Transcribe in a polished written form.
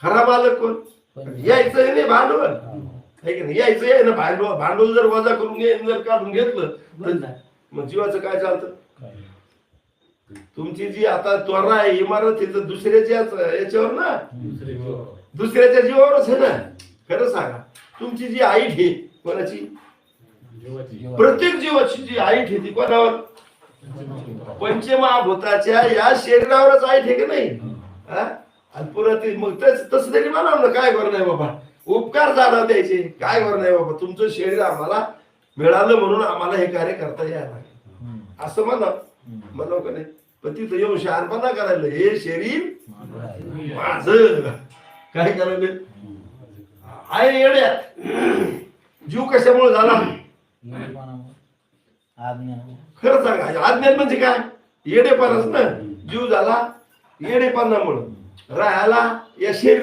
खरा मालक कोण? यायचं नाही भांडवल आहे की नाही? यायचं आहे ना भांडवल. भांडवल जर वजा करून जर काढून घेतलं तर मग जीवाचं काय चालतं? तुमची जी आता त्वरा आहे इमारत आहे तर दुसऱ्याच्या याच्यावर ना, दुसऱ्याच्या जीवावरच आहे ना. खरं सांगा, तुमची जी आईट आहे कोणाची? प्रत्येक जीवाची जी आईट आहे ती कोणावर? पंचमहाभूताच्या या शरीरावरच आईट आहे की नाही? आणि पुन्हा ते मग तसं तरी म्हणावं ना, काय बरं नाही बाबा, उपकार जाणव द्यायचे, काय बरं नाही बाबा, तुमचं शरीर आम्हाला मिळालं म्हणून आम्हाला हे कार्य करता यायला असं म्हणाव का नाही? पण तिथं येऊन शहाणपणा करायला, हे शरीर माझं काय करायला आहे येड्यात. जीव कशामुळे झाला? खरं सांगा, अज्ञान म्हणजे काय? येडेपणाच ना. जीव झाला येडेपणामुळं. राहायला या शरीर